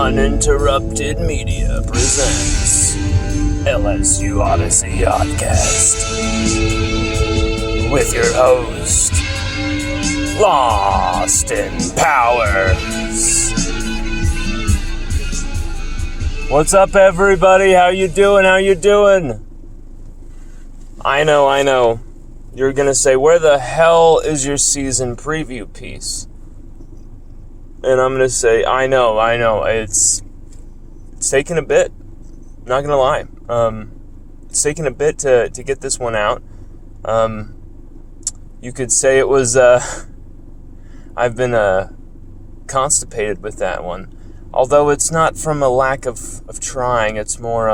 Uninterrupted Media presents LSU Odyssey Podcast with your host, Lost in Powers. What's up, everybody? How you doing? I know. You're gonna say, where the hell is your season preview piece? And I'm gonna say, I know. It's taken a bit. Not gonna lie. It's taken a bit to get this one out. You could say it was. I've been constipated with that one. Although it's not from a lack of trying. It's more.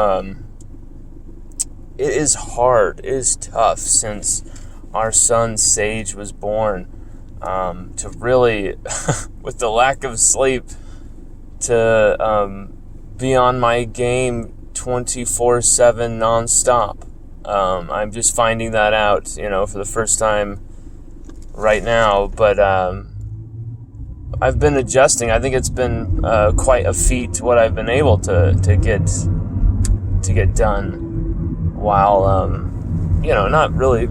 It is hard. It is tough since our son Sage was born. To really, with the lack of sleep, to be on my game 24/7 nonstop. I'm just finding that out, for the first time right now. But I've been adjusting. I think it's been quite a feat what I've been able to get done while not really.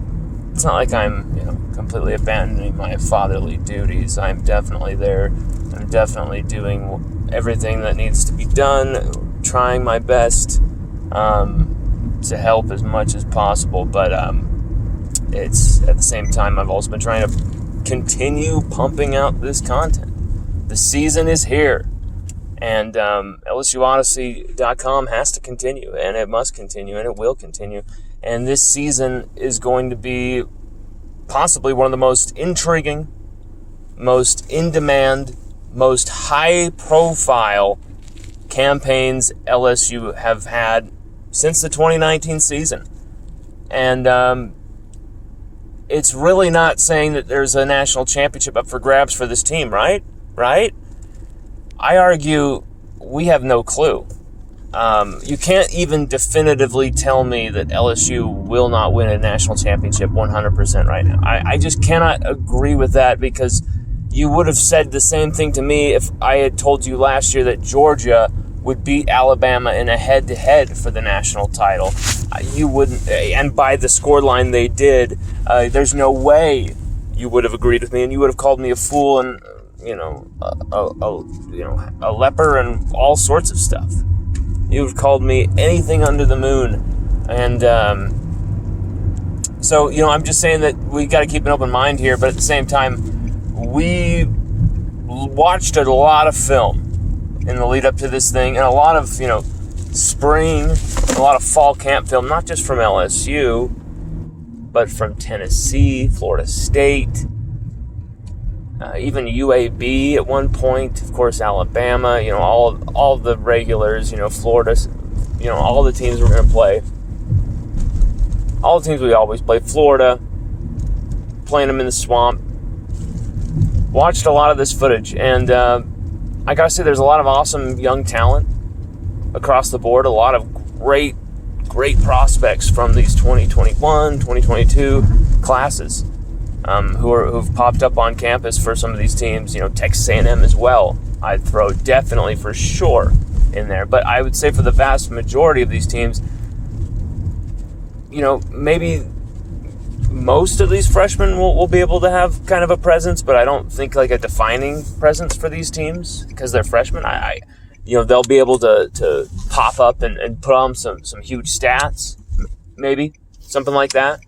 It's not like I'm completely abandoning my fatherly duties. I'm definitely there. I'm definitely doing everything that needs to be done, trying my best to help as much as possible. But it's at the same time, I've also been trying to continue pumping out this content. The season is here, and LSUODYSSEY.COM has to continue, and it must continue, and it will continue. And this season is going to be possibly one of the most intriguing, most in-demand, most high-profile campaigns LSU have had since the 2019 season. And it's really not saying that there's a national championship up for grabs for this team, right? I argue we have no clue. You can't even definitively tell me that LSU will not win a national championship 100% right now. I just cannot agree with that, because you would have said the same thing to me if I had told you last year that Georgia would beat Alabama in a head-to-head for the national title. You wouldn't, and by the scoreline they did, there's no way you would have agreed with me, and you would have called me a fool and a leper and all sorts of stuff. You've called me anything under the moon. And so, I'm just saying that we got to keep an open mind here. But at the same time, we watched a lot of film in the lead up to this thing. And a lot of, spring, a lot of fall camp film, not just from LSU, but from Tennessee, Florida State, even UAB at one point, of course, Alabama, all of the regulars, Florida, all the teams we're going to play. All the teams we always play. Florida, playing them in the swamp. Watched a lot of this footage, and I got to say, there's a lot of awesome young talent across the board. A lot of great prospects from these 2021, 2022 classes. Who've popped up on campus for some of these teams, Texas A&M as well. I'd throw definitely for sure in there. But I would say for the vast majority of these teams, maybe most of these freshmen will be able to have kind of a presence, but I don't think like a defining presence for these teams because they're freshmen. They'll be able to pop up and put on some huge stats, maybe something like that.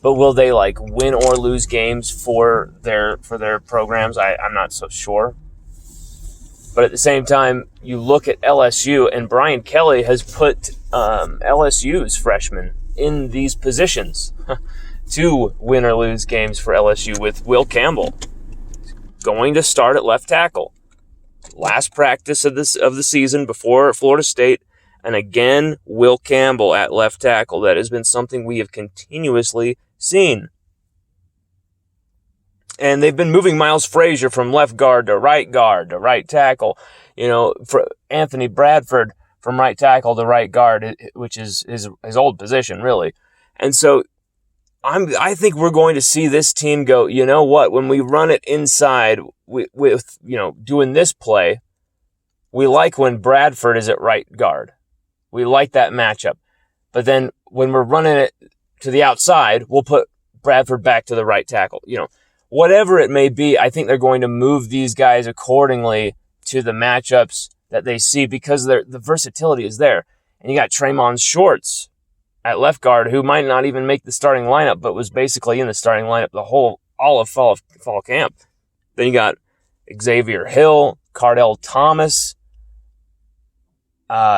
But will they win or lose games for their programs? I'm not so sure. But at the same time, you look at LSU, and Brian Kelly has put LSU's freshmen in these positions to win or lose games for LSU, with Will Campbell going to start at left tackle. Last practice of the season before Florida State. And again, Will Campbell at left tackle. That has been something we have continuously seen. And they've been moving Miles Frazier from left guard to right tackle. For Anthony Bradford from right tackle to right guard, which is his old position, really. And so I think we're going to see this team go, you know what, when we run it inside with doing this play, we like when Bradford is at right guard. We like that matchup. But then when we're running it to the outside, we'll put Bradford back to the right tackle. Whatever it may be, I think they're going to move these guys accordingly to the matchups that they see because the versatility is there. And you got Tremont Shorts at left guard, who might not even make the starting lineup, but was basically in the starting lineup all of fall camp. Then you got Xavier Hill, Cardell Thomas.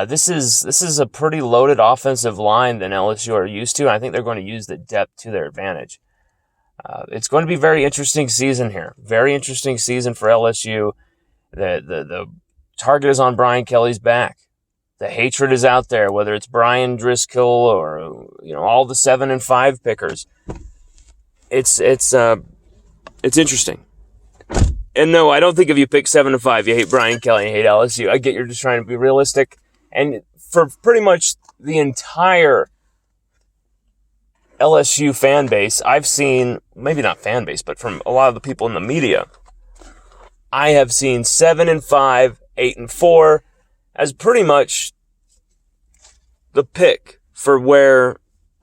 This is a pretty loaded offensive line than LSU are used to, and I think they're going to use the depth to their advantage. It's going to be a very interesting season here. Very interesting season for LSU. The target is on Brian Kelly's back. The hatred is out there, whether it's Brian Driscoll or all the 7 and 5 pickers. It's interesting. And no, I don't think if you pick 7 and 5, you hate Brian Kelly, you hate LSU. I get you're just trying to be realistic. And for pretty much the entire LSU fan base, I've seen, maybe not fan base, but from a lot of the people in the media, I have seen 7 and 5, 8 and 4 as pretty much the pick for where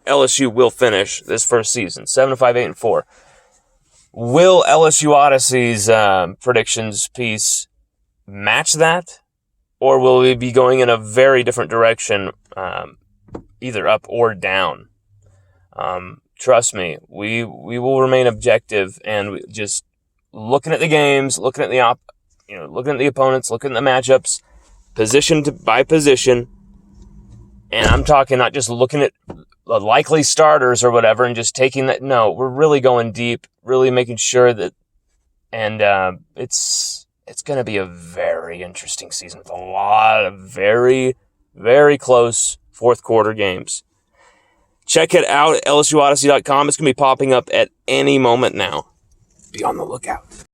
LSU will finish this first season. 7 and 5, 8 and 4. Will LSU Odyssey's predictions piece match that? Or will we be going in a very different direction, either up or down? Trust me, we will remain objective and just looking at the games, looking at looking at the opponents, looking at the matchups, position by position. And I'm talking not just looking at the likely starters or whatever and just taking that. No, we're really going deep, really making sure that, and it's going to be a very interesting season with a lot of very, very close fourth quarter games. Check it out at LSUODYSSEY.com. It's going to be popping up at any moment now. Be on the lookout.